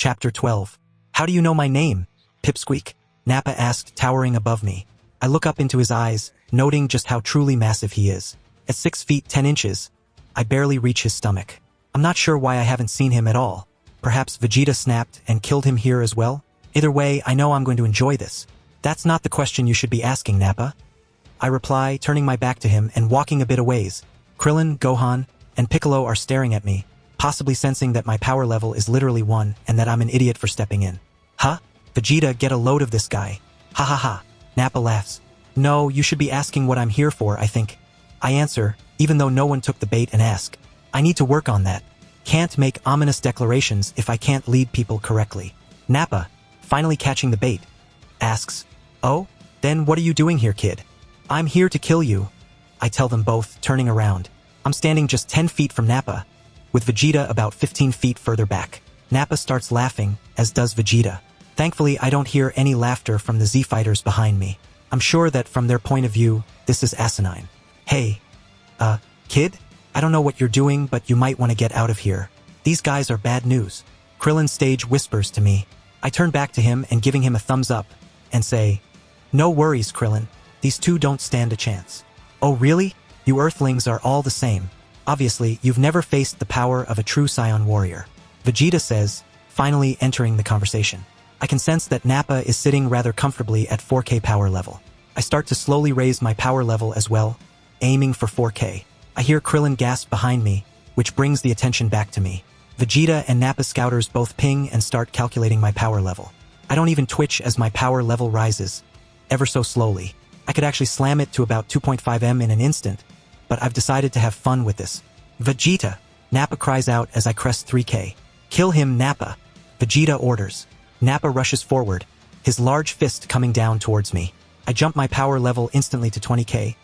Chapter 12. How do you know my name? Pipsqueak, Nappa asked, towering above me. I look up into his eyes, noting just how truly massive he is. At 6 feet 10 inches, I barely reach his stomach. I'm not sure why I haven't seen him at all. Perhaps Vegeta snapped and killed him here as well? Either way, I know I'm going to enjoy this. That's not the question you should be asking, Nappa. I reply, turning my back to him and walking a bit a ways. Krillin, Gohan, and Piccolo are staring at me, possibly sensing that my power level is literally 1 and that I'm an idiot for stepping in. Huh? Vegeta, get a load of this guy. Ha ha ha. Nappa laughs. No, you should be asking what I'm here for, I think. I answer, even though no one took the bait, and ask. I need to work on that. Can't make ominous declarations if I can't lead people correctly. Nappa, finally catching the bait, asks, Oh? Then what are you doing here, kid? I'm here to kill you. I tell them both, turning around. I'm standing just 10 feet from Nappa, with Vegeta about 15 feet further back. Nappa starts laughing, as does Vegeta. Thankfully, I don't hear any laughter from the Z-fighters behind me. I'm sure that from their point of view, this is asinine. Hey, kid? I don't know what you're doing, but you might want to get out of here. These guys are bad news. Krillin stage whispers to me. I turn back to him and giving him a thumbs up, and say, No worries, Krillin. These two don't stand a chance. Oh really? You Earthlings are all the same. Obviously, you've never faced the power of a true Saiyan warrior. Vegeta says, finally entering the conversation. I can sense that Nappa is sitting rather comfortably at 4K power level. I start to slowly raise my power level as well, aiming for 4K. I hear Krillin gasp behind me, which brings the attention back to me. Vegeta and Nappa scouters both ping and start calculating my power level. I don't even twitch as my power level rises, ever so slowly. I could actually slam it to about 2.5M in an instant, but I've decided to have fun with this. Vegeta! Nappa cries out as I crest 3K. Kill him, Nappa! Vegeta orders. Nappa rushes forward, his large fist coming down towards me. I jump my power level instantly to 20K,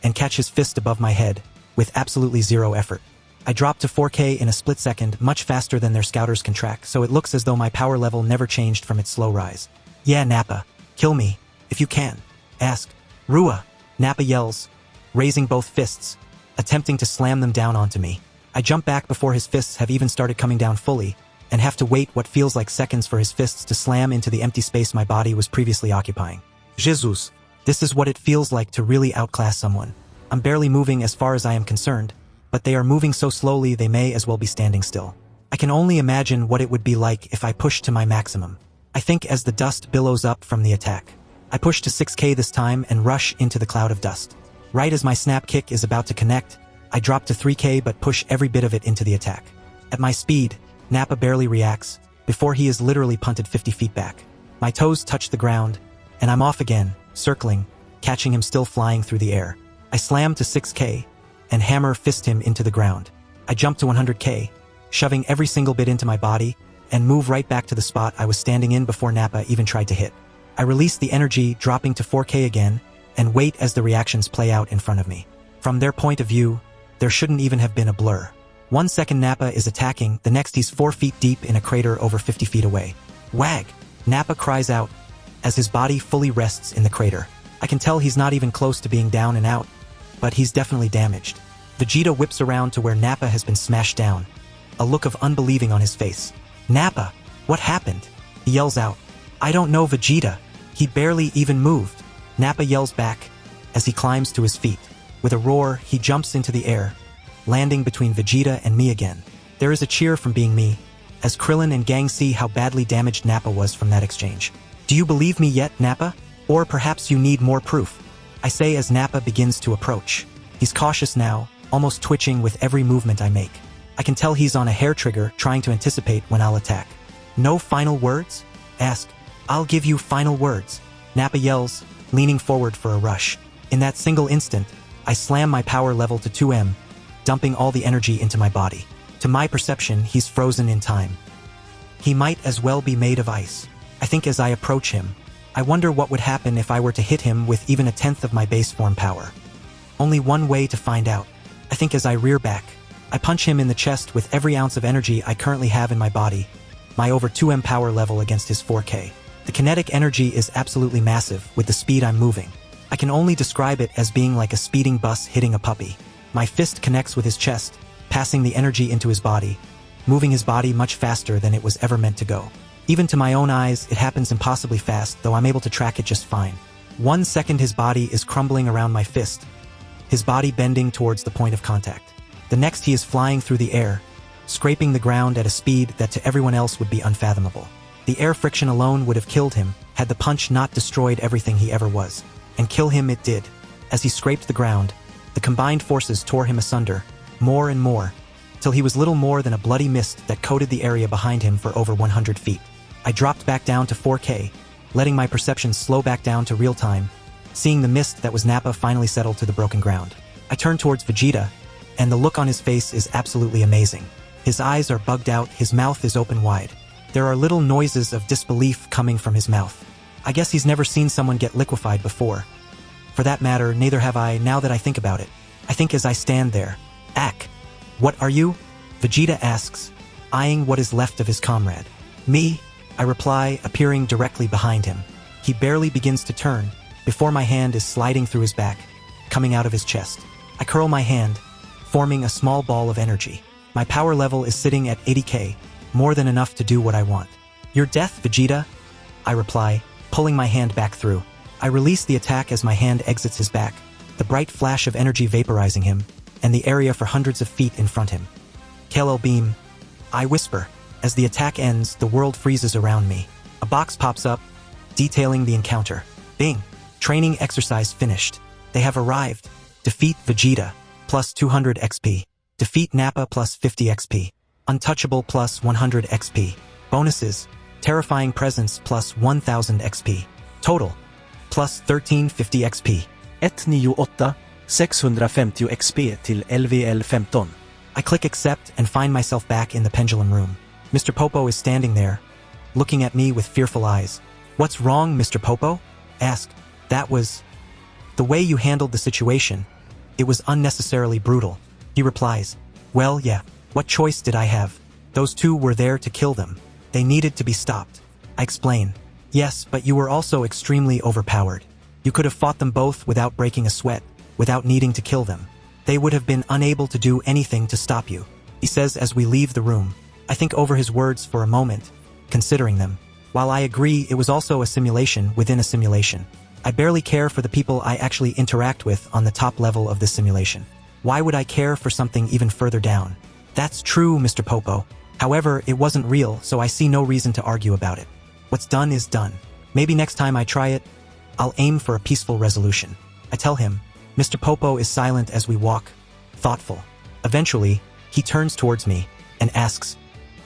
and catch his fist above my head, with absolutely zero effort. I drop to 4K in a split second, much faster than their scouters can track, so it looks as though my power level never changed from its slow rise. Yeah, Nappa, kill me, if you can. Ask. Rua! Nappa yells, raising both fists, attempting to slam them down onto me. I jump back before his fists have even started coming down fully, and have to wait what feels like seconds for his fists to slam into the empty space my body was previously occupying. Jesus! This is what it feels like to really outclass someone. I'm barely moving as far as I am concerned, but they are moving so slowly they may as well be standing still. I can only imagine what it would be like if I pushed to my maximum. I think as the dust billows up from the attack. I push to 6K this time and rush into the cloud of dust. Right as my snap kick is about to connect, I drop to 3K but push every bit of it into the attack. At my speed, Nappa barely reacts, before he is literally punted 50 feet back. My toes touch the ground, and I'm off again, circling, catching him still flying through the air. I slam to 6K, and hammer fist him into the ground. I jump to 100K, shoving every single bit into my body, and move right back to the spot I was standing in before Nappa even tried to hit. I release the energy, dropping to 4K again, and wait as the reactions play out in front of me. From their point of view, there shouldn't even have been a blur. 1 second Nappa is attacking, the next he's 4 feet deep in a crater over 50 feet away. Wag! Nappa cries out, as his body fully rests in the crater. I can tell he's not even close to being down and out, but he's definitely damaged. Vegeta whips around to where Nappa has been smashed down, a look of unbelieving on his face. Nappa, what happened? He yells out. I don't know, Vegeta. He barely even moved. Nappa yells back, as he climbs to his feet. With a roar, he jumps into the air, landing between Vegeta and me again. There is a cheer from being me, as Krillin and Gang see how badly damaged Nappa was from that exchange. Do you believe me yet, Nappa? Or perhaps you need more proof? I say as Nappa begins to approach. He's cautious now, almost twitching with every movement I make. I can tell he's on a hair trigger, trying to anticipate when I'll attack. No final words? Ask. I'll give you final words. Nappa yells, leaning forward for a rush. In that single instant, I slam my power level to 2M, dumping all the energy into my body. To my perception, he's frozen in time. He might as well be made of ice. I think as I approach him, I wonder what would happen if I were to hit him with even 1/10 of my base form power. Only one way to find out. I think as I rear back, I punch him in the chest with every ounce of energy I currently have in my body, my over 2M power level against his 4K. The kinetic energy is absolutely massive with the speed I'm moving. I can only describe it as being like a speeding bus hitting a puppy. My fist connects with his chest, passing the energy into his body, moving his body much faster than it was ever meant to go. Even to my own eyes, it happens impossibly fast, though I'm able to track it just fine. 1 second his body is crumbling around my fist, his body bending towards the point of contact. The next he is flying through the air, scraping the ground at a speed that to everyone else would be unfathomable. The air friction alone would have killed him had the punch not destroyed everything he ever was. And kill him it did. As he scraped the ground, the combined forces tore him asunder, more and more, till he was little more than a bloody mist that coated the area behind him for over 100 feet. I dropped back down to 4K, letting my perception slow back down to real time, seeing the mist that was Nappa finally settle to the broken ground. I turn towards Vegeta, and the look on his face is absolutely amazing. His eyes are bugged out, his mouth is open wide. There are little noises of disbelief coming from his mouth. I guess he's never seen someone get liquefied before. For that matter, neither have I now that I think about it. I think as I stand there. Ack, what are you? Vegeta asks, eyeing what is left of his comrade. Me, I reply, appearing directly behind him. He barely begins to turn, before my hand is sliding through his back, coming out of his chest. I curl my hand, forming a small ball of energy. My power level is sitting at 80k, more than enough to do what I want. Your death, Vegeta? I reply, pulling my hand back through. I release the attack as my hand exits his back, the bright flash of energy vaporizing him, and the area for hundreds of feet in front him. Kal-El beam, I whisper. As the attack ends, the world freezes around me. A box pops up, detailing the encounter. Bing! Training exercise finished. They have arrived. Defeat Vegeta, plus 200 XP. Defeat Nappa, plus 50 XP. Untouchable, plus 100 XP. Bonuses, Terrifying Presence, plus 1000 XP. Total, plus 1350 XP. 198 650 XP till LVL 15. I click accept and find myself back in the pendulum room. Mr. Popo is standing there, looking at me with fearful eyes. What's wrong, Mr. Popo? Asked. That was... the way you handled the situation. It was unnecessarily brutal. He replies, well, yeah, what choice did I have? Those two were there to kill them. They needed to be stopped. I explain, yes, but you were also extremely overpowered. You could have fought them both without breaking a sweat, without needing to kill them. They would have been unable to do anything to stop you. He says as we leave the room. I think over his words for a moment, considering them. While I agree it was also a simulation within a simulation, I barely care for the people I actually interact with on the top level of this simulation. Why would I care for something even further down? That's true, Mr. Popo. However, it wasn't real, so I see no reason to argue about it. What's done is done. Maybe next time I try it, I'll aim for a peaceful resolution. I tell him. Mr. Popo is silent as we walk, thoughtful. Eventually, he turns towards me and asks,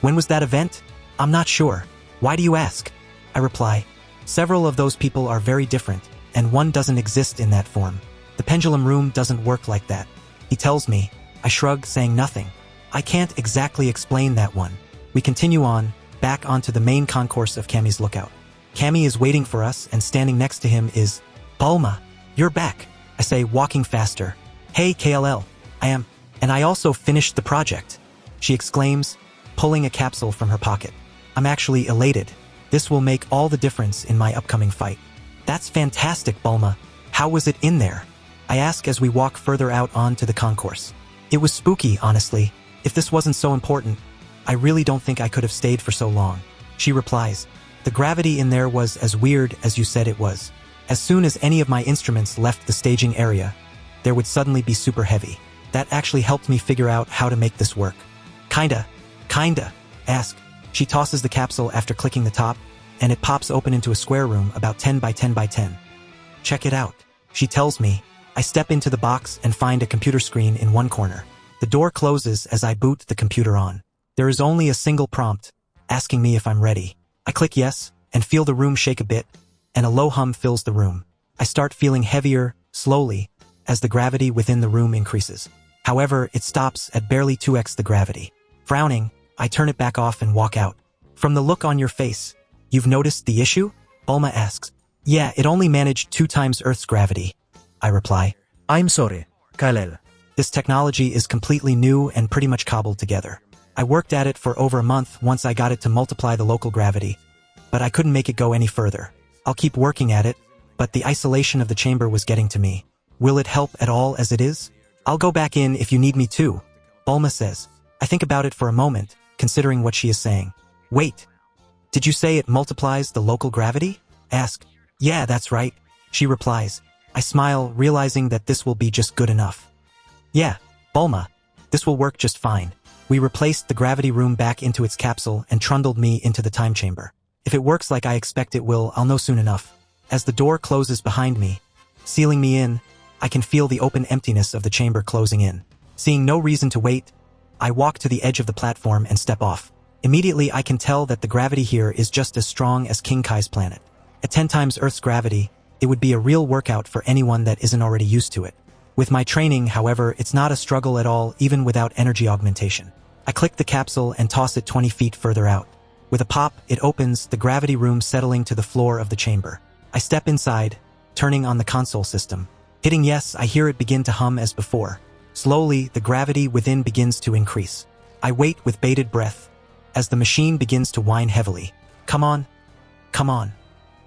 when was that event? I'm not sure. Why do you ask? I reply, several of those people are very different, and one doesn't exist in that form. The pendulum room doesn't work like that. He tells me. I shrug, saying nothing. I can't exactly explain that one. We continue on, back onto the main concourse of Kami's lookout. Kami is waiting for us, and standing next to him is... Bulma, you're back, I say, walking faster. Hey, Kal-El, I am... and I also finished the project, she exclaims, pulling a capsule from her pocket. I'm actually elated. This will make all the difference in my upcoming fight. That's fantastic, Bulma. How was it in there? I ask as we walk further out onto the concourse. It was spooky, honestly. If this wasn't so important, I really don't think I could have stayed for so long. She replies, the gravity in there was as weird as you said it was. As soon as any of my instruments left the staging area, there would suddenly be super heavy. That actually helped me figure out how to make this work. Kinda, ask. She tosses the capsule after clicking the top, and it pops open into a square room about 10 by 10 by 10. Check it out, she tells me. I step into the box and find a computer screen in one corner. The door closes as I boot the computer on. There is only a single prompt, asking me if I'm ready. I click yes, and feel the room shake a bit, and a low hum fills the room. I start feeling heavier, slowly, as the gravity within the room increases. However, it stops at barely 2x the gravity. Frowning, I turn it back off and walk out. From the look on your face, you've noticed the issue? Bulma asks. Yeah, it only managed 2 times Earth's gravity, I reply. I'm sorry, Kal-El. This technology is completely new and pretty much cobbled together. I worked at it for over a month once I got it to multiply the local gravity, but I couldn't make it go any further. I'll keep working at it, but the isolation of the chamber was getting to me. Will it help at all as it is? I'll go back in if you need me to, Bulma says. I think about it for a moment, considering what she is saying. Wait. Did you say it multiplies the local gravity? Ask. Yeah, that's right, she replies. I smile, realizing that this will be just good enough. Yeah, Bulma, this will work just fine. We replaced the gravity room back into its capsule and trundled me into the time chamber. If it works like I expect it will, I'll know soon enough. As the door closes behind me, sealing me in, I can feel the open emptiness of the chamber closing in. Seeing no reason to wait, I walk to the edge of the platform and step off. Immediately I can tell that the gravity here is just as strong as King Kai's planet. At 10 times Earth's gravity, it would be a real workout for anyone that isn't already used to it. With my training, however, it's not a struggle at all, even without energy augmentation. I click the capsule and toss it 20 feet further out. With a pop, it opens, the gravity room settling to the floor of the chamber. I step inside, turning on the console system. Hitting yes, I hear it begin to hum as before. Slowly, the gravity within begins to increase. I wait with bated breath as the machine begins to whine heavily. Come on, come on,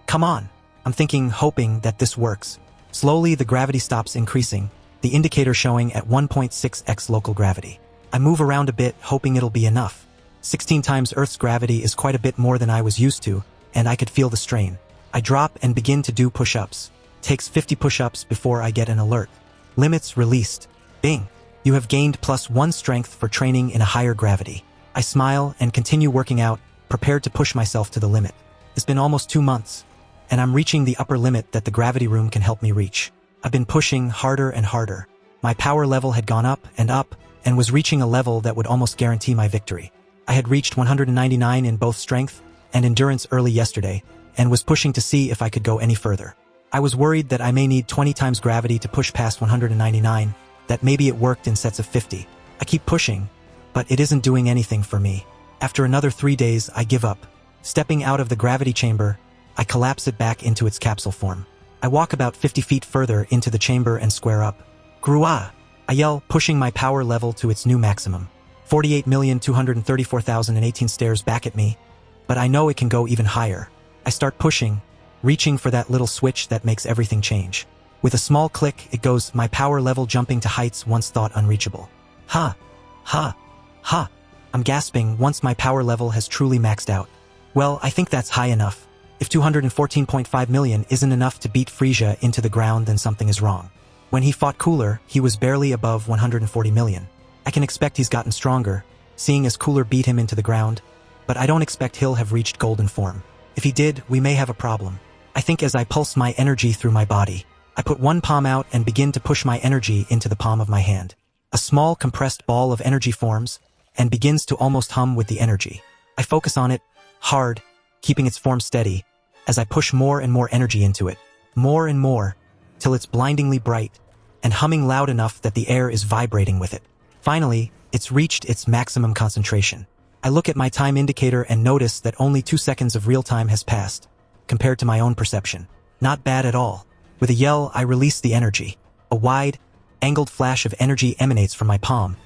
come on. I'm thinking, hoping that this works. Slowly, the gravity stops increasing, the indicator showing at 1.6x local gravity. I move around a bit, hoping it'll be enough. 16 times Earth's gravity is quite a bit more than I was used to, and I could feel the strain. I drop and begin to do push-ups. Takes 50 push-ups before I get an alert. Limits released. Bing! You have gained +1 strength for training in a higher gravity. I smile and continue working out, prepared to push myself to the limit. It's been almost 2 months, and I'm reaching the upper limit that the gravity room can help me reach. I've been pushing harder and harder. My power level had gone up, and was reaching a level that would almost guarantee my victory. I had reached 199 in both strength and endurance early yesterday, and was pushing to see if I could go any further. I was worried that I may need 20 times gravity to push past 199, that maybe it worked in sets of 50. I keep pushing, but it isn't doing anything for me. After another 3 days, I give up. Stepping out of the gravity chamber, I collapse it back into its capsule form. I walk about 50 feet further into the chamber and square up. Grua! I yell, pushing my power level to its new maximum. 48,234,018 stares back at me, but I know it can go even higher. I start pushing, reaching for that little switch that makes everything change. With a small click, it goes, my power level jumping to heights once thought unreachable. Ha! Ha! Ha! I'm gasping once my power level has truly maxed out. Well, I think that's high enough. If 214.5 million isn't enough to beat Frisia into the ground, then something is wrong. When he fought Cooler, he was barely above 140 million. I can expect he's gotten stronger, seeing as Cooler beat him into the ground, but I don't expect he'll have reached golden form. If he did, we may have a problem. I think as I pulse my energy through my body, I put one palm out and begin to push my energy into the palm of my hand. A small compressed ball of energy forms and begins to almost hum with the energy. I focus on it, hard, keeping its form steady, as I push more and more energy into it, more and more, till it's blindingly bright, and humming loud enough that the air is vibrating with it. Finally, it's reached its maximum concentration. I look at my time indicator and notice that only 2 seconds of real time has passed, compared to my own perception. Not bad at all. With a yell, I release the energy. A wide, angled flash of energy emanates from my palm,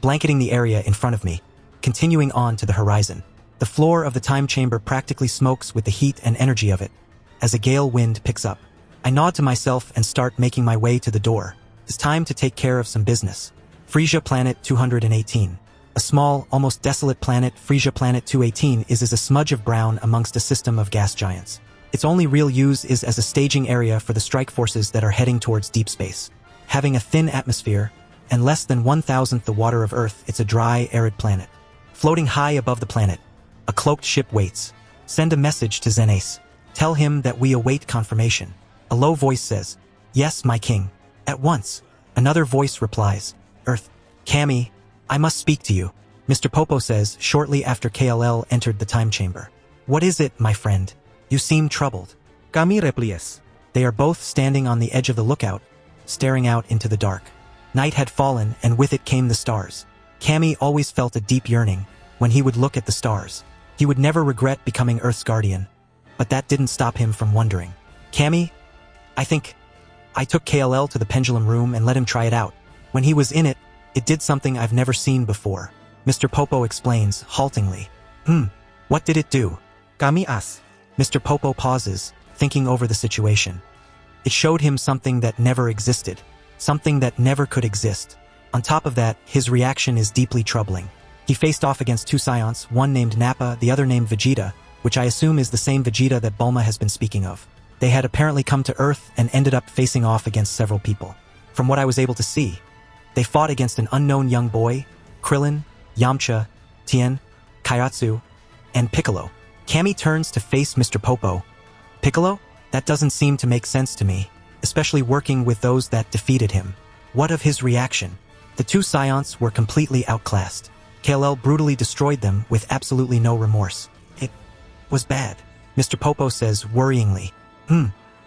blanketing the area in front of me, continuing on to the horizon. The floor of the time chamber practically smokes with the heat and energy of it, as a gale wind picks up. I nod to myself and start making my way to the door. It's time to take care of some business. Frisia Planet 218. A small, almost desolate planet, Frisia Planet 218 is as a smudge of brown amongst a system of gas giants. Its only real use is as a staging area for the strike forces that are heading towards deep space. Having a thin atmosphere, and less than 1,000th the water of Earth, it's a dry, arid planet. Floating high above the planet, a cloaked ship waits. Send a message to Xenace. Tell him that we await confirmation. A low voice says, "Yes, my king. At once." Another voice replies, "Earth, Cammy, I must speak to you," Mr. Popo says shortly after KLL entered the time chamber. "What is it, my friend? You seem troubled." Kami replies. They are both standing on the edge of the lookout, staring out into the dark. Night had fallen, and with it came the stars. Cammy always felt a deep yearning when he would look at the stars. He would never regret becoming Earth's guardian, but that didn't stop him from wondering. "Cammy, I think I took KLL to the pendulum room and let him try it out. When he was in it, it did something I've never seen before," Mr. Popo explains, haltingly. What did it do?" Kami asks. Mr. Popo pauses, thinking over the situation. It showed him something that never existed, something that never could exist. On top of that, his reaction is deeply troubling. He faced off against 2 Scions, one named Nappa, the other named Vegeta, which I assume is the same Vegeta that Bulma has been speaking of. They had apparently come to Earth and ended up facing off against several people. From what I was able to see, they fought against an unknown young boy, Krillin, Yamcha, Tien, Kaioshin, and Piccolo. Cammy turns to face Mr. Popo. Piccolo? That doesn't seem to make sense to me, especially working with those that defeated him. What of his reaction? The two Scions were completely outclassed. KLL brutally destroyed them with absolutely no remorse. It was bad, Mr. Popo says worryingly.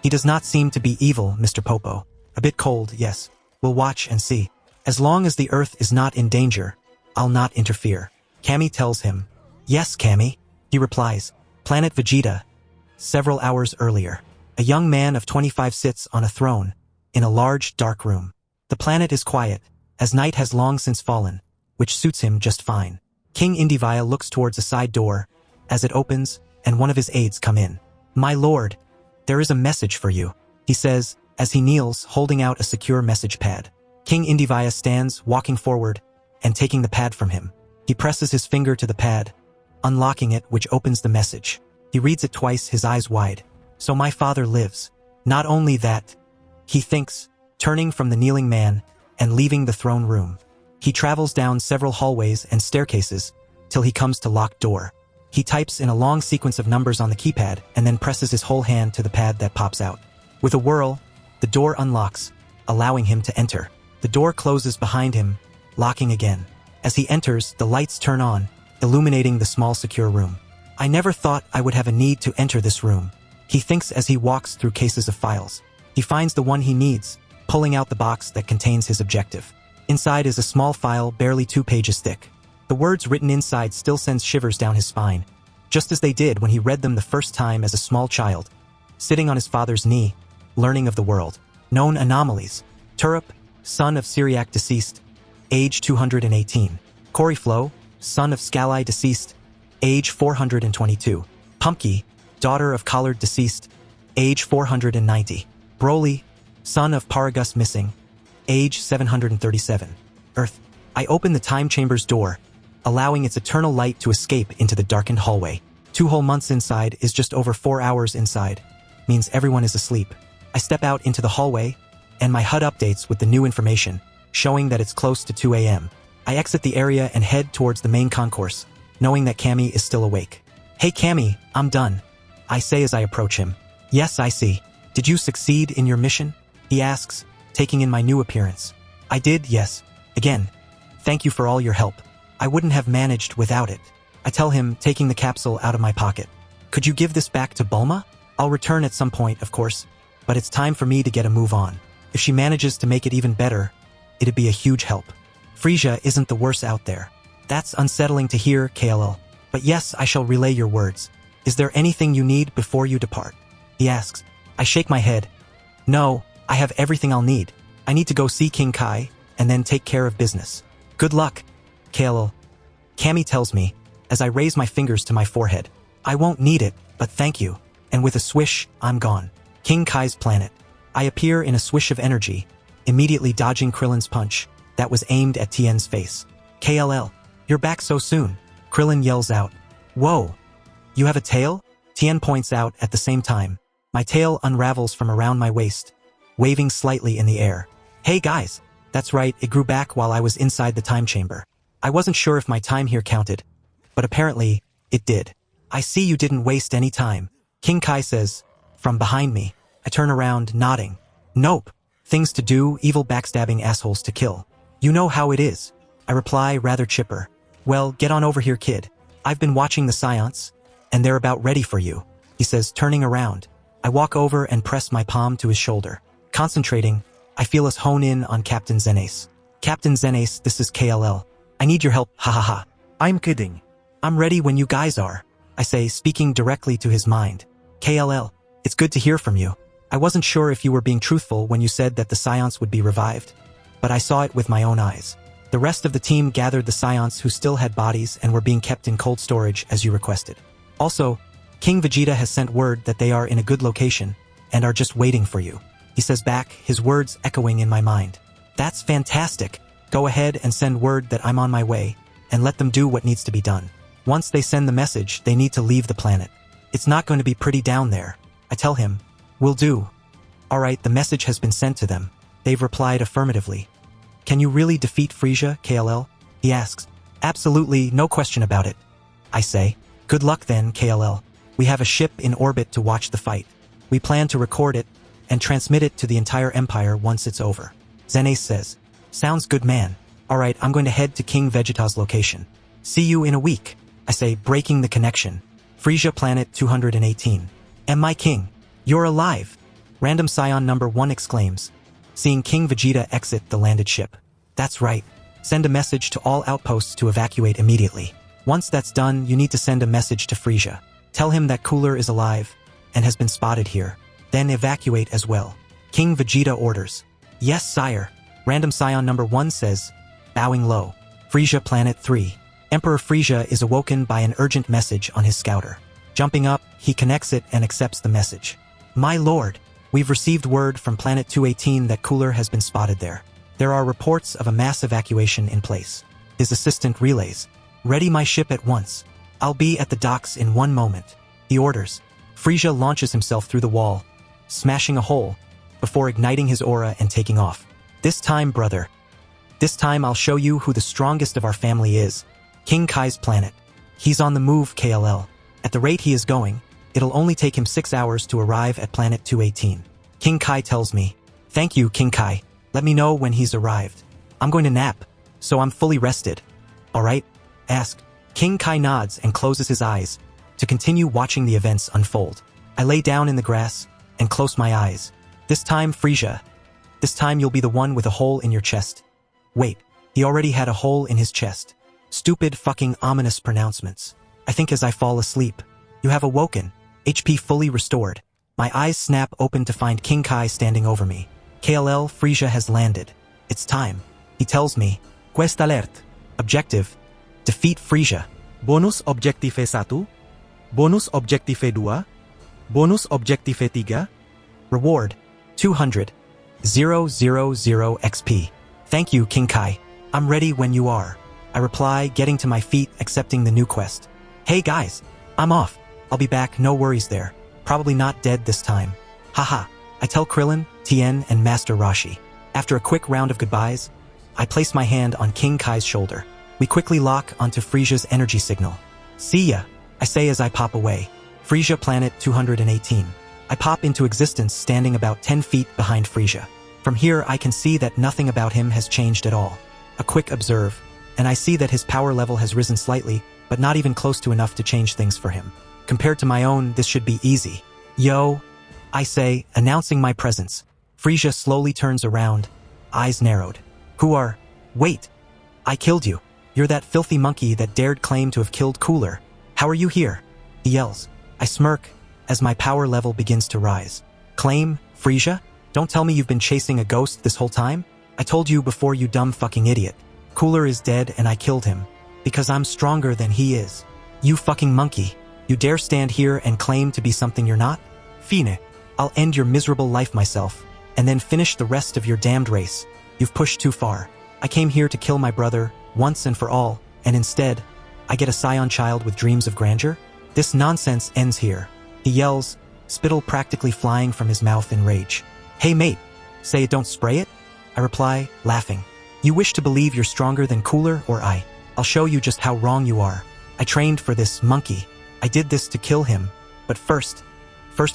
He does not seem to be evil, Mr. Popo. A bit cold, yes. We'll watch and see. As long as the Earth is not in danger, I'll not interfere. Cammy tells him. Yes, Cammy, he replies. Planet Vegeta. Several hours earlier, a young man of 25 sits on a throne in a large, dark room. The planet is quiet, as night has long since fallen, which suits him just fine. King Indivia looks towards a side door as it opens and one of his aides come in. My lord, there is a message for you, he says as he kneels holding out a secure message pad. King Indivia stands, walking forward and taking the pad from him. He presses his finger to the pad, unlocking it, which opens the message. He reads it twice, his eyes wide. So my father lives. Not only that, he thinks, turning from the kneeling man and leaving the throne room. He travels down several hallways and staircases till he comes to locked door. He types in a long sequence of numbers on the keypad and then presses his whole hand to the pad that pops out. With a whirl, the door unlocks, allowing him to enter. The door closes behind him, locking again. As he enters, the lights turn on, illuminating the small secure room. I never thought I would have a need to enter this room, he thinks as he walks through cases of files. He finds the one he needs, pulling out the box that contains his objective. Inside is a small file barely 2 pages thick. The words written inside still sends shivers down his spine, just as they did when he read them the first time as a small child, sitting on his father's knee, learning of the world. Known anomalies. Turup, son of Syriac deceased, age 218. Coriflow, son of Scali deceased, age 422. Pumpki, daughter of Collard deceased, age 490. Broly, son of Paragus missing, age 737. Earth. I open the time chamber's door, allowing its eternal light to escape into the darkened hallway. 2 whole months inside is just over 4 hours inside. Means everyone is asleep. I step out into the hallway, and my HUD updates with the new information, showing that it's close to 2 a.m. I exit the area and head towards the main concourse, knowing that Cammy is still awake. Hey Cammy, I'm done, I say as I approach him. Yes, I see. Did you succeed in your mission? He asks, taking in my new appearance. I did, yes. Again, thank you for all your help. I wouldn't have managed without it. I tell him, taking the capsule out of my pocket. Could you give this back to Bulma? I'll return at some point, of course, but it's time for me to get a move on. If she manages to make it even better, it'd be a huge help. Frisia isn't the worst out there. That's unsettling to hear, KLL. But yes, I shall relay your words. Is there anything you need before you depart? He asks. I shake my head. No, I have everything I'll need. I need to go see King Kai, and then take care of business. Good luck, KLL. Cammy tells me, as I raise my fingers to my forehead. I won't need it, but thank you. And with a swish, I'm gone. King Kai's planet. I appear in a swish of energy, immediately dodging Krillin's punch that was aimed at Tien's face. KLL, you're back so soon, Krillin yells out. Whoa, you have a tail? Tien points out at the same time. My tail unravels from around my waist, waving slightly in the air. Hey guys, that's right, it grew back while I was inside the time chamber. I wasn't sure if my time here counted, but apparently, it did. I see you didn't waste any time, King Kai says, from behind me. I turn around, nodding. Nope. Things to do, evil backstabbing assholes to kill. You know how it is. I reply, rather chipper. Well, get on over here, kid. I've been watching the Scions, and they're about ready for you, he says, turning around. I walk over and press my palm to his shoulder. Concentrating, I feel us hone in on Captain Zenace. Captain Zenace, this is KLL. I need your help, ha ha ha. I'm kidding. I'm ready when you guys are, I say, speaking directly to his mind. KLL, it's good to hear from you. I wasn't sure if you were being truthful when you said that the Scions would be revived, but I saw it with my own eyes. The rest of the team gathered the Scions who still had bodies and were being kept in cold storage as you requested. Also, King Vegeta has sent word that they are in a good location and are just waiting for you. He says back, his words echoing in my mind. That's fantastic. Go ahead and send word that I'm on my way and let them do what needs to be done. Once they send the message, they need to leave the planet. It's not going to be pretty down there. I tell him, will do. Alright, the message has been sent to them. They've replied affirmatively. Can you really defeat Frisia, KLL? He asks. Absolutely, no question about it. I say. Good luck then, KLL. We have a ship in orbit to watch the fight. We plan to record it and transmit it to the entire empire once it's over. Xenace says. Sounds good, man. Alright, I'm going to head to King Vegeta's location. See you in a week. I say, breaking the connection. Frisia Planet 218. Am my king? You're alive. Random Scion number 1 exclaims, seeing King Vegeta exit the landed ship. That's right. Send a message to all outposts to evacuate immediately. Once that's done, you need to send a message to Frisia. Tell him that Cooler is alive and has been spotted here. Then evacuate as well. King Vegeta orders. Yes, sire. Random Scion number 1 says, bowing low. Frisia Planet 3. Emperor Frisia is awoken by an urgent message on his scouter. Jumping up, he connects it and accepts the message. My lord, we've received word from Planet 218 that Cooler has been spotted there. There are reports of a mass evacuation in place. His assistant relays. Ready my ship at once. I'll be at the docks in 1 moment. He orders. Frisia launches himself through the wall, smashing a hole, before igniting his aura and taking off. This time, brother. This time I'll show you who the strongest of our family is. King Kai's planet. He's on the move, KLL. At the rate he is going, it'll only take him 6 hours to arrive at Planet 218. King Kai tells me, thank you, King Kai. Let me know when he's arrived. I'm going to nap, so I'm fully rested. Alright? Ask. King Kai nods and closes his eyes to continue watching the events unfold. I lay down in the grass and close my eyes. This time, Frisia. This time you'll be the one with a hole in your chest. Wait, he already had a hole in his chest. Stupid fucking ominous pronouncements. I think as I fall asleep. You have awoken. HP fully restored. My eyes snap open to find King Kai standing over me. KLL, Frisia has landed. It's time. He tells me. Quest alert. Objective. Defeat Frisia. Bonus Objective 1, Bonus Objective 2, Bonus Objective 3. Reward. 200. 000 XP. Thank you, King Kai. I'm ready when you are. I reply, getting to my feet, accepting the new quest. Hey guys, I'm off. I'll be back, no worries there. Probably not dead this time. Haha. I tell Krillin, Tien, and Master Rashi. After a quick round of goodbyes, I place my hand on King Kai's shoulder. We quickly lock onto Frisia's energy signal. See ya, I say as I pop away. Frisia Planet 218. I pop into existence standing about 10 feet behind Frisia. From here I can see that nothing about him has changed at all. A quick observe, and I see that his power level has risen slightly, but not even close to enough to change things for him. Compared to my own, this should be easy. Yo, I say, announcing my presence. Frisia slowly turns around, eyes narrowed. Who are... Wait, I killed you. You're that filthy monkey that dared claim to have killed Cooler. How are you here? He yells. I smirk as my power level begins to rise. Claim, Frisia? Don't tell me you've been chasing a ghost this whole time? I told you before, you dumb fucking idiot. Cooler is dead and I killed him. Because I'm stronger than he is. You fucking monkey. You dare stand here and claim to be something you're not? Fine. I'll end your miserable life myself, and then finish the rest of your damned race. You've pushed too far. I came here to kill my brother, once and for all, and instead, I get a scion child with dreams of grandeur? This nonsense ends here. He yells, spittle practically flying from his mouth in rage. Hey mate, say it, don't spray it? I reply, laughing. You wish to believe you're stronger than Cooler or I? I'll show you just how wrong you are. I trained for this, monkey. I did this to kill him. But first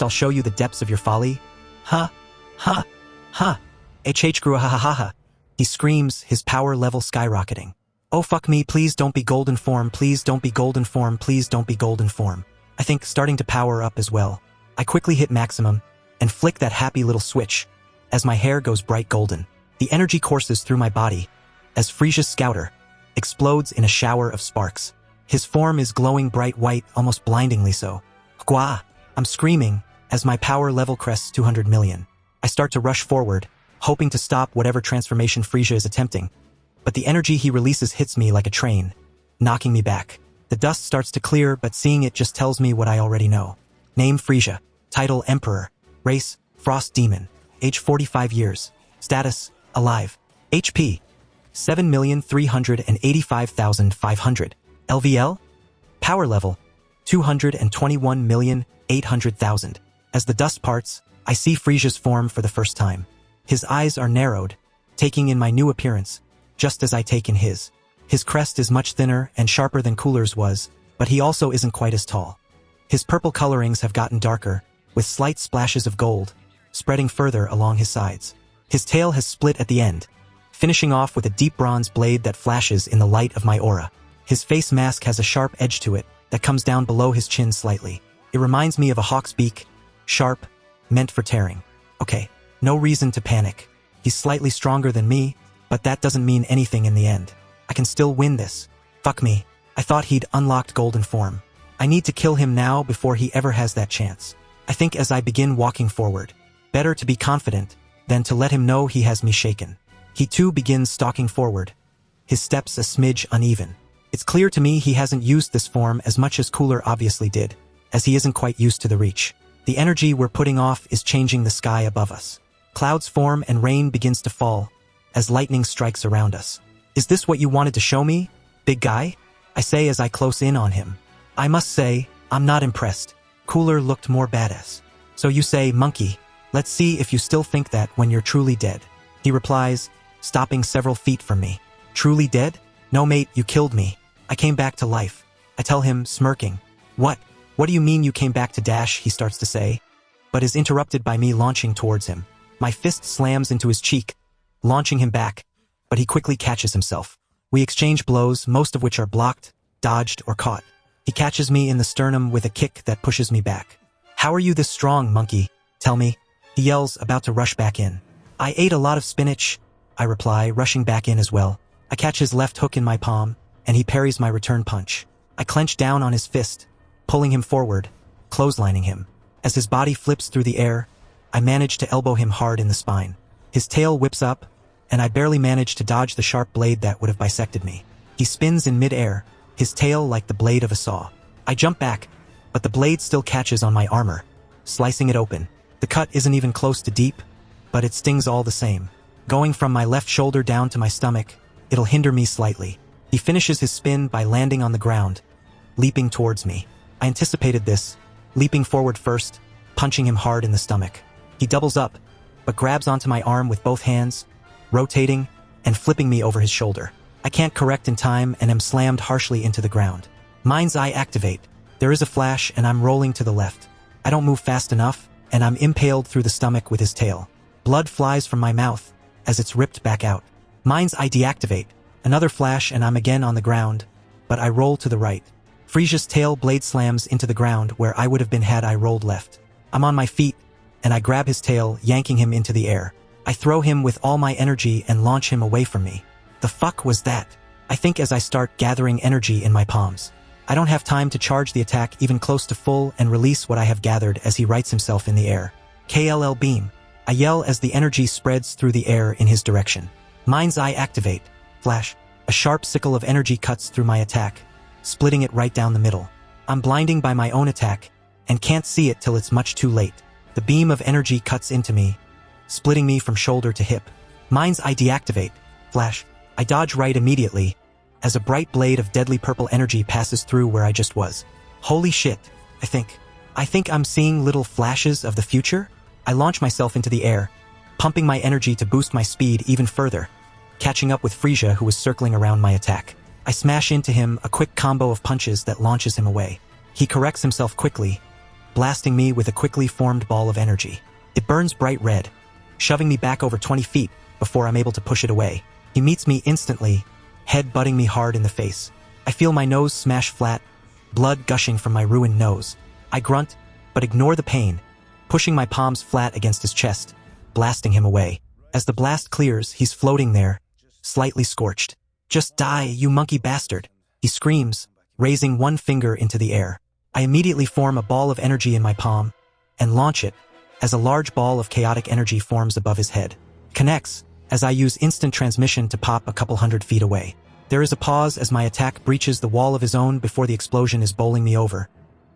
I'll show you the depths of your folly. Ha, ha, ha. Grew ha ha ha ha. He screams, his power level skyrocketing. Oh fuck me, please don't be golden form, please don't be golden form, please don't be golden form. I think starting to power up as well. I quickly hit maximum and flick that happy little switch as my hair goes bright golden. The energy courses through my body as Frisia's scouter explodes in a shower of sparks. His form is glowing bright white, almost blindingly so. Gwa! I'm screaming as my power level crests 200 million. I start to rush forward, hoping to stop whatever transformation Frisia is attempting. But the energy he releases hits me like a train, knocking me back. The dust starts to clear, but seeing it just tells me what I already know. Name Frisia. Title Emperor. Race Frost Demon. Age 45 years. Status alive. HP 7,385,500. LVL? Power level 221,800,000. As the dust parts, I see Frisia's form for the first time. His eyes are narrowed, taking in my new appearance, just as I take in his. His crest is much thinner and sharper than Cooler's was, but he also isn't quite as tall. His purple colorings have gotten darker, with slight splashes of gold, spreading further along his sides. His tail has split at the end, finishing off with a deep bronze blade that flashes in the light of my aura. His face mask has a sharp edge to it that comes down below his chin slightly. It reminds me of a hawk's beak, sharp, meant for tearing. Okay, no reason to panic. He's slightly stronger than me, but that doesn't mean anything in the end. I can still win this. Fuck me. I thought he'd unlocked golden form. I need to kill him now before he ever has that chance. I think as I begin walking forward, better to be confident than to let him know he has me shaken. He too begins stalking forward, his steps a smidge uneven. It's clear to me he hasn't used this form as much as Cooler obviously did, as he isn't quite used to the reach. The energy we're putting off is changing the sky above us. Clouds form and rain begins to fall, as lightning strikes around us. Is this what you wanted to show me, big guy? I say as I close in on him. I must say, I'm not impressed. Cooler looked more badass. So you say, monkey, let's see if you still think that when you're truly dead. He replies, stopping several feet from me. Truly dead? No mate, you killed me. I came back to life. I tell him, smirking. What? What do you mean you came back to dash, he starts to say, but is interrupted by me launching towards him. My fist slams into his cheek, launching him back, but he quickly catches himself. We exchange blows, most of which are blocked, dodged, or caught. He catches me in the sternum with a kick that pushes me back. How are you this strong, monkey? Tell me. He yells, about to rush back in. I ate a lot of spinach, I reply, rushing back in as well. I catch his left hook in my palm, and he parries my return punch. I clench down on his fist, pulling him forward, clotheslining him. As his body flips through the air, I manage to elbow him hard in the spine. His tail whips up, and I barely manage to dodge the sharp blade that would have bisected me. He spins in mid-air, his tail like the blade of a saw. I jump back, but the blade still catches on my armor, slicing it open. The cut isn't even close to deep, but it stings all the same. Going from my left shoulder down to my stomach, it'll hinder me slightly. He finishes his spin by landing on the ground, leaping towards me. I anticipated this, leaping forward first, punching him hard in the stomach. He doubles up, but grabs onto my arm with both hands, rotating and flipping me over his shoulder. I can't correct in time and am slammed harshly into the ground. Mind's eye activate. There is a flash and I'm rolling to the left. I don't move fast enough, and I'm impaled through the stomach with his tail. Blood flies from my mouth as it's ripped back out. Mind's eye deactivate. Another flash and I'm again on the ground, but I roll to the right. Frisia's tail blade slams into the ground where I would have been had I rolled left. I'm on my feet, and I grab his tail, yanking him into the air. I throw him with all my energy and launch him away from me. The fuck was that? I think as I start gathering energy in my palms. I don't have time to charge the attack even close to full and release what I have gathered as he rights himself in the air. KLL beam. I yell as the energy spreads through the air in his direction. Mind's eye activate. Flash. A sharp sickle of energy cuts through my attack, splitting it right down the middle. I'm blinding by my own attack, and can't see it till it's much too late. The beam of energy cuts into me, splitting me from shoulder to hip. Mind's eye deactivate. Flash. I dodge right immediately, as a bright blade of deadly purple energy passes through where I just was. Holy shit, I think I'm seeing little flashes of the future? I launch myself into the air, pumping my energy to boost my speed even further, catching up with Frisia who was circling around my attack. I smash into him, a quick combo of punches that launches him away. He corrects himself quickly, blasting me with a quickly formed ball of energy. It burns bright red, shoving me back over 20 feet before I'm able to push it away. He meets me instantly, head butting me hard in the face. I feel my nose smash flat, blood gushing from my ruined nose. I grunt, but ignore the pain, pushing my palms flat against his chest, blasting him away. As the blast clears, he's floating there, slightly scorched. Just die, you monkey bastard, he screams, raising one finger into the air. I immediately form a ball of energy in my palm and launch it as a large ball of chaotic energy forms above his head. Connects as I use instant transmission to pop a couple 100 feet away. There is a pause as my attack breaches the wall of his own before the explosion is bowling me over,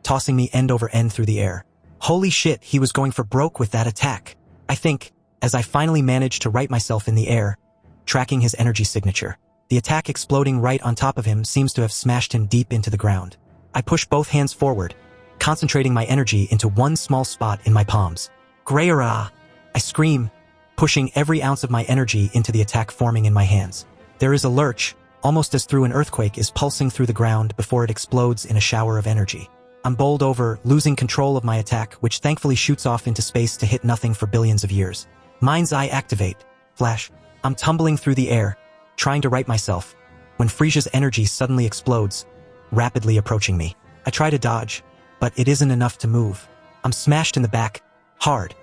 tossing me end over end through the air. Holy shit, he was going for broke with that attack. I think, as I finally managed to right myself in the air, tracking his energy signature. The attack exploding right on top of him seems to have smashed him deep into the ground. I push both hands forward, concentrating my energy into one small spot in my palms. Greyra! I scream, pushing every ounce of my energy into the attack forming in my hands. There is a lurch, almost as through an earthquake is pulsing through the ground before it explodes in a shower of energy. I'm bowled over, losing control of my attack, which thankfully shoots off into space to hit nothing for billions of years. Mind's eye activate. Flash. I'm tumbling through the air, trying to right myself, when Frisia's energy suddenly explodes, rapidly approaching me. I try to dodge, but it isn't enough to move. I'm smashed in the back, hard.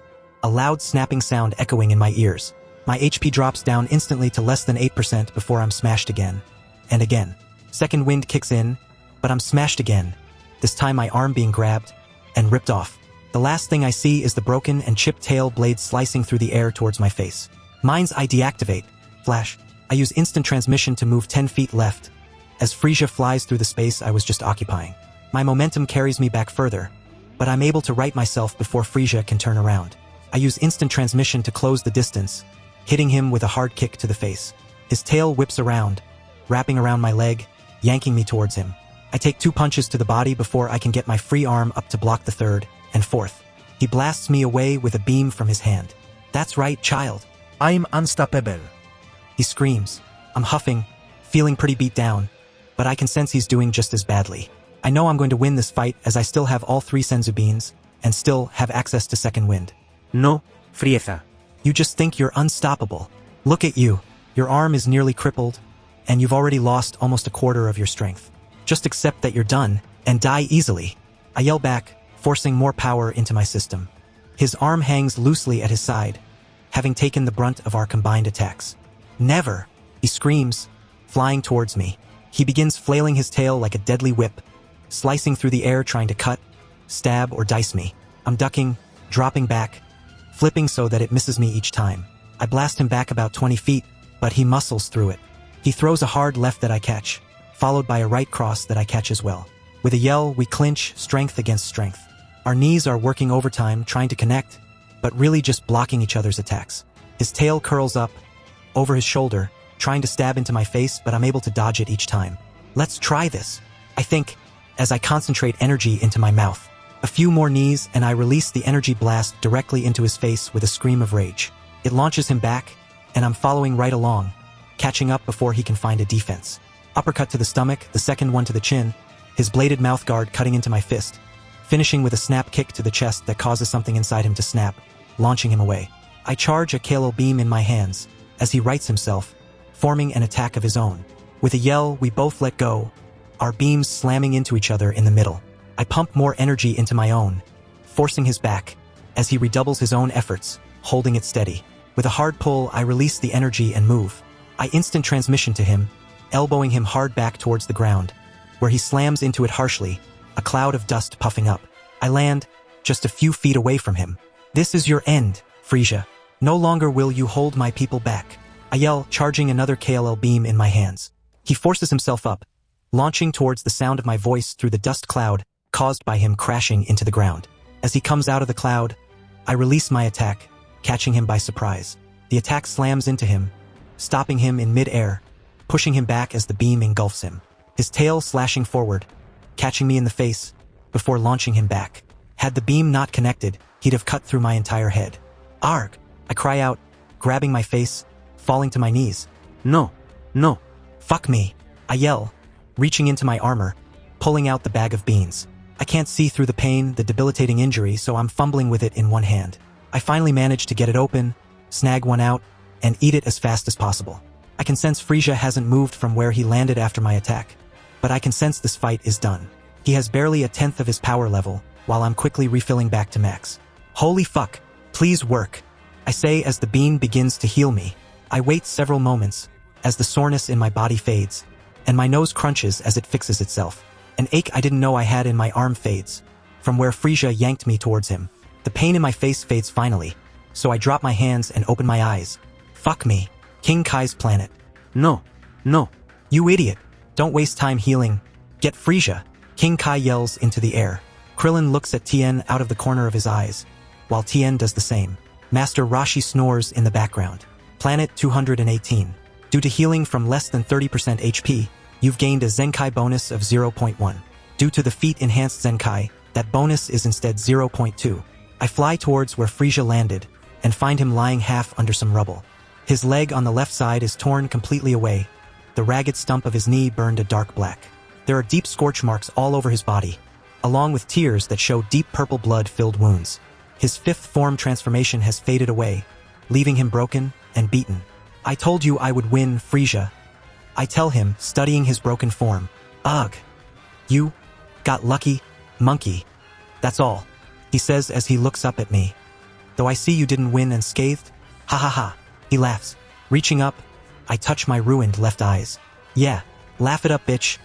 A loud snapping sound echoing in my ears. My HP drops down instantly to less than 8% before I'm smashed again. And again. Second wind kicks in, but I'm smashed again. This time my arm being grabbed and ripped off. The last thing I see is the broken and chipped tail blade slicing through the air towards my face. Mind's eye deactivate. Flash. I use instant transmission to move 10 feet left, as Frisia flies through the space I was just occupying. My momentum carries me back further, but I'm able to right myself before Frisia can turn around. I use instant transmission to close the distance, hitting him with a hard kick to the face. His tail whips around, wrapping around my leg, yanking me towards him. I take 2 punches to the body before I can get my free arm up to block the third and fourth. He blasts me away with a beam from his hand. That's right, child. I'm unstoppable. He screams. I'm huffing, feeling pretty beat down, but I can sense he's doing just as badly. I know I'm going to win this fight as I still have all 3 senzu beans and still have access to second wind. No, Frieza. You just think you're unstoppable. Look at you. Your arm is nearly crippled, and you've already lost almost a quarter of your strength. Just accept that you're done and die easily. I yell back, forcing more power into my system. His arm hangs loosely at his side, having taken the brunt of our combined attacks. Never! He screams, flying towards me. He begins flailing his tail like a deadly whip, slicing through the air trying to cut, stab, or dice me. I'm ducking, dropping back, flipping so that it misses me each time. I blast him back about 20 feet, but he muscles through it. He throws a hard left that I catch, followed by a right cross that I catch as well. With a yell, we clinch, strength against strength. Our knees are working overtime, trying to connect, but really just blocking each other's attacks. His tail curls up, over his shoulder, trying to stab into my face, but I'm able to dodge it each time. Let's try this, I think, as I concentrate energy into my mouth. A few more knees and I release the energy blast directly into his face with a scream of rage. It launches him back, and I'm following right along, catching up before he can find a defense. Uppercut to the stomach, the second one to the chin, his bladed mouth guard cutting into my fist, finishing with a snap kick to the chest that causes something inside him to snap, launching him away. I charge a Kalo beam in my hands, as he rights himself, forming an attack of his own. With a yell, we both let go, our beams slamming into each other in the middle. I pump more energy into my own, forcing his back, as he redoubles his own efforts, holding it steady. With a hard pull, I release the energy and move. I instant transmission to him, elbowing him hard back towards the ground, where he slams into it harshly, a cloud of dust puffing up. I land, just a few feet away from him. This is your end, Frisia. No longer will you hold my people back. I yell, charging another KLL beam in my hands. He forces himself up, launching towards the sound of my voice through the dust cloud caused by him crashing into the ground. As he comes out of the cloud, I release my attack, catching him by surprise. The attack slams into him, stopping him in mid-air, pushing him back as the beam engulfs him. His tail slashing forward, catching me in the face, before launching him back. Had the beam not connected, he'd have cut through my entire head. Arg! I cry out, grabbing my face, falling to my knees. No, no. Fuck me, I yell, reaching into my armor, pulling out the bag of beans. I can't see through the pain, the debilitating injury, so I'm fumbling with it in one hand. I finally manage to get it open, snag one out, and eat it as fast as possible. I can sense Frisia hasn't moved from where he landed after my attack, but I can sense this fight is done. He has barely a tenth of his power level, while I'm quickly refilling back to max. Holy fuck, please work, I say as the beam begins to heal me. I wait several moments, as the soreness in my body fades, and my nose crunches as it fixes itself. An ache I didn't know I had in my arm fades, from where Frisia yanked me towards him. The pain in my face fades finally, so I drop my hands and open my eyes. Fuck me, King Kai's planet. No, no. You idiot. Don't waste time healing. Get Frisia. King Kai yells into the air. Krillin looks at Tien out of the corner of his eyes, while Tien does the same. Master Rashi snores in the background. Planet 218. Due to healing from less than 30% HP, you've gained a Zenkai bonus of 0.1. Due to the feat Enhanced Zenkai, that bonus is instead 0.2. I fly towards where Frisia landed, and find him lying half under some rubble. His leg on the left side is torn completely away. The ragged stump of his knee burned a dark black. There are deep scorch marks all over his body, along with tears that show deep purple blood-filled wounds. His fifth form transformation has faded away, leaving him broken and beaten. I told you I would win, Frisia. I tell him, studying his broken form. Ugh. You got lucky, monkey. That's all, he says as he looks up at me. Though I see you didn't win unscathed. Ha ha ha. He laughs. Reaching up, I touch my ruined left eyes. Yeah, laugh it up, bitch,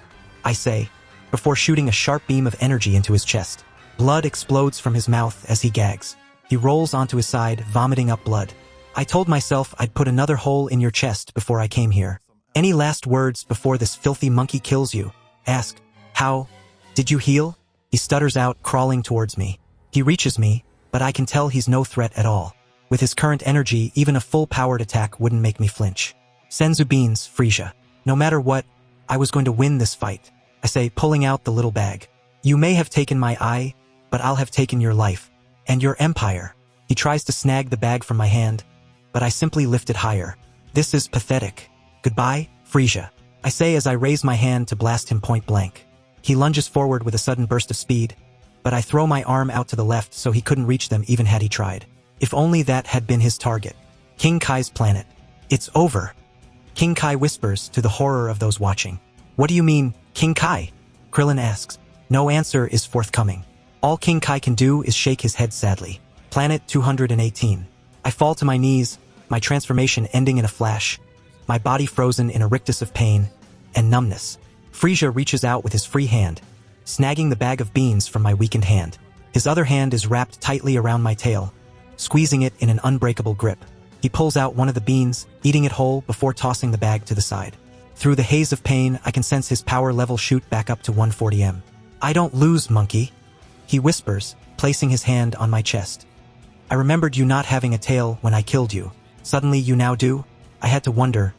I say, before shooting a sharp beam of energy into his chest. Blood explodes from his mouth as he gags. He rolls onto his side, vomiting up blood. I told myself I'd put another hole in your chest before I came here. Any last words before this filthy monkey kills you? Ask. How did you heal? He stutters out, crawling towards me. He reaches me, but I can tell he's no threat at all. With his current energy, even a full-powered attack wouldn't make me flinch. Senzu beans, Frisia. No matter what, I was going to win this fight, I say, pulling out the little bag. You may have taken my eye, but I'll have taken your life. And your empire. He tries to snag the bag from my hand, but I simply lift it higher. This is pathetic. Goodbye, Frisia, I say as I raise my hand to blast him point blank. He lunges forward with a sudden burst of speed, but I throw my arm out to the left so he couldn't reach them even had he tried. If only that had been his target. King Kai's planet. It's over. King Kai whispers to the horror of those watching. What do you mean, King Kai? Krillin asks. No answer is forthcoming. All King Kai can do is shake his head sadly. Planet 218. I fall to my knees, my transformation ending in a flash, my body frozen in a rictus of pain and numbness. Frisia reaches out with his free hand, snagging the bag of beans from my weakened hand. His other hand is wrapped tightly around my tail, squeezing it in an unbreakable grip. He pulls out one of the beans, eating it whole before tossing the bag to the side. Through the haze of pain, I can sense his power level shoot back up to 140m. I don't lose, monkey, he whispers, placing his hand on my chest. I remembered you not having a tail when I killed you. Suddenly you now do? I had to wonder,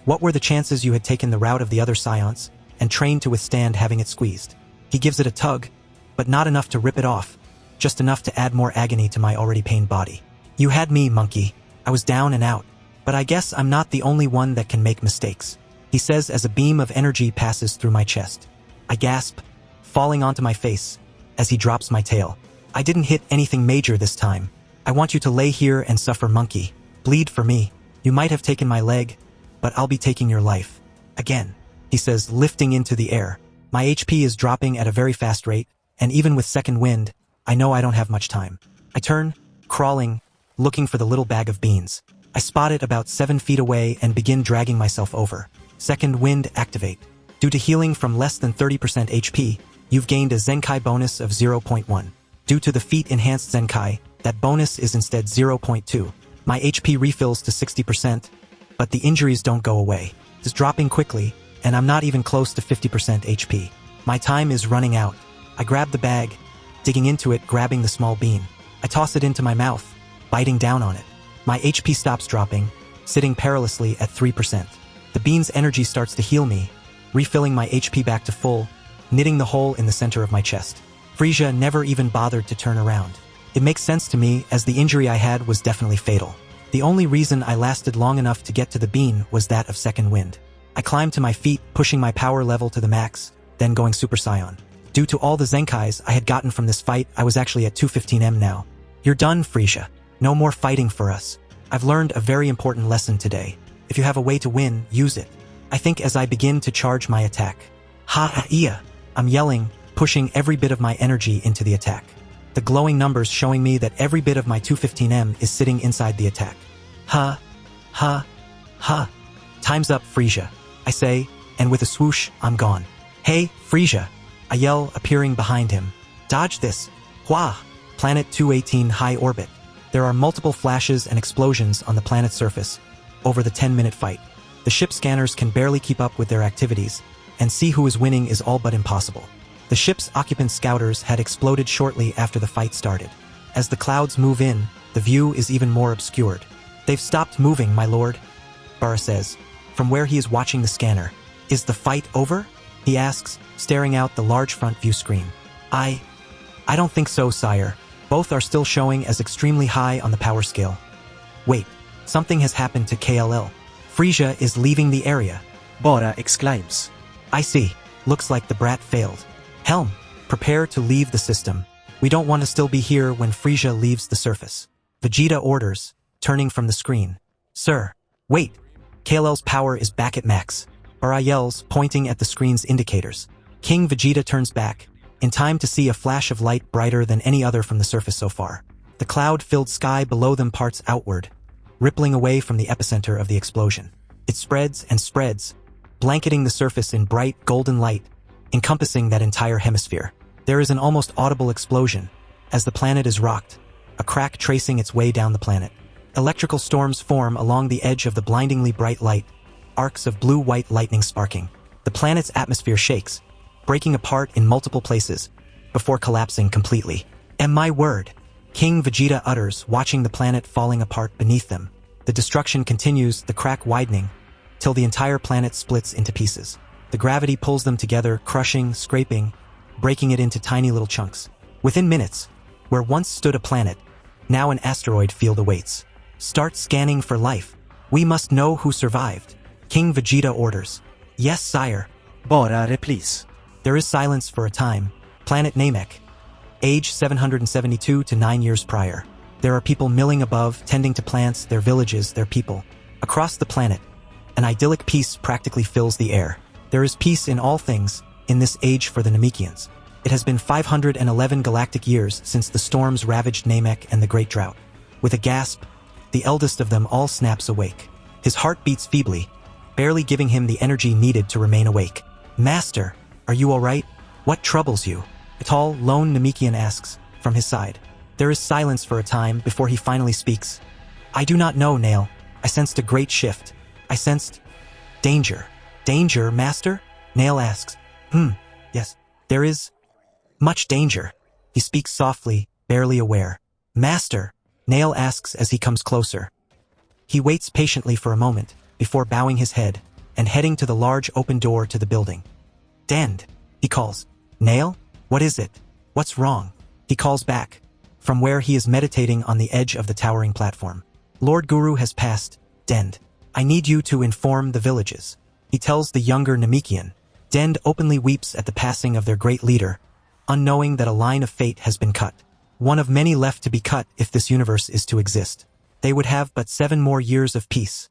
what were the chances you had taken the route of the other scions and trained to withstand having it squeezed? He gives it a tug, but not enough to rip it off, just enough to add more agony to my already pained body. You had me, monkey. I was down and out, but I guess I'm not the only one that can make mistakes, he says as a beam of energy passes through my chest. I gasp, falling onto my face, as he drops my tail. I didn't hit anything major this time. I want you to lay here and suffer, monkey. Bleed for me. You might have taken my leg, but I'll be taking your life. Again, he says, lifting into the air. My HP is dropping at a very fast rate, and even with second wind, I know I don't have much time. I turn, crawling, looking for the little bag of beans. I spot it about 7 feet away and begin dragging myself over. Second wind activate. Due to healing from less than 30% HP, you've gained a Zenkai bonus of 0.1. Due to the feat Enhanced Zenkai, that bonus is instead 0.2. My HP refills to 60%, but the injuries don't go away. It's dropping quickly, and I'm not even close to 50% HP. My time is running out. I grab the bag, digging into it, grabbing the small bean. I toss it into my mouth, biting down on it. My HP stops dropping, sitting perilously at 3%. The bean's energy starts to heal me, refilling my HP back to full, knitting the hole in the center of my chest. Frisia never even bothered to turn around. It makes sense to me, as the injury I had was definitely fatal. The only reason I lasted long enough to get to the bean was that of second wind. I climbed to my feet, pushing my power level to the max, then going Super Saiyan. Due to all the Zenkais I had gotten from this fight, I was actually at 215M now. You're done, Frisia. No more fighting for us. I've learned a very important lesson today. If you have a way to win, use it. I think as I begin to charge my attack. Ha-ha-iya! I'm yelling, pushing every bit of my energy into the attack. The glowing numbers showing me that every bit of my 215M is sitting inside the attack. Ha, ha, ha. Time's up, Frisia, I say, and with a swoosh, I'm gone. Hey, Frisia, I yell, appearing behind him. Dodge this. Hua! Planet 218 high orbit. There are multiple flashes and explosions on the planet's surface over the 10-minute fight. The ship scanners can barely keep up with their activities, and see who is winning is all but impossible. The ship's occupant scouters had exploded shortly after the fight started. As the clouds move in, the view is even more obscured. They've stopped moving, my lord, Bara says, from where he is watching the scanner. Is the fight over? he asks, staring out the large front view screen. I don't think so, sire. Both are still showing as extremely high on the power scale. Wait, something has happened to KLL. Frisia is leaving the area. Bora exclaims. I see. Looks like the brat failed. Helm, prepare to leave the system. We don't want to still be here when Frisia leaves the surface. Vegeta orders, turning from the screen. Sir, wait. KLL's power is back at max. Bara yells, pointing at the screen's indicators. King Vegeta turns back, in time to see a flash of light brighter than any other from the surface so far. The cloud-filled sky below them parts outward, rippling away from the epicenter of the explosion. It spreads and spreads, blanketing the surface in bright golden light, encompassing that entire hemisphere. There is an almost audible explosion, as the planet is rocked, a crack tracing its way down the planet. Electrical storms form along the edge of the blindingly bright light, arcs of blue-white lightning sparking. The planet's atmosphere shakes, breaking apart in multiple places, before collapsing completely. And my word, King Vegeta utters, watching the planet falling apart beneath them. The destruction continues, the crack widening, till the entire planet splits into pieces. The gravity pulls them together, crushing, scraping, breaking it into tiny little chunks. Within minutes, where once stood a planet, now an asteroid field awaits. Start scanning for life. We must know who survived. King Vegeta orders. Yes, sire. Bora replies. There is silence for a time. Planet Namek. Age 772 to 9 years prior. There are people milling above, tending to plants, their villages, their people. Across the planet, an idyllic peace practically fills the air. There is peace in all things, in this age for the Namekians. It has been 511 galactic years since the storms ravaged Namek and the Great Drought. With a gasp, the eldest of them all snaps awake. His heart beats feebly, barely giving him the energy needed to remain awake. Master, are you all right? What troubles you? A tall, lone Namekian asks, from his side. There is silence for a time before he finally speaks. I do not know, Nail. I sensed a great shift. I sensed danger. Danger, Master? Nail asks. Yes. There is much danger. He speaks softly, barely aware. Master, Nail asks as he comes closer. He waits patiently for a moment, before bowing his head, and heading to the large open door to the building. Dend, he calls. Nail? What is it? What's wrong? He calls back, from where he is meditating on the edge of the towering platform. Lord Guru has passed. Dend, I need you to inform the villages. He tells the younger Namekian. Dend openly weeps at the passing of their great leader, unknowing that a line of fate has been cut. One of many left to be cut if this universe is to exist. They would have but 7 more years of peace.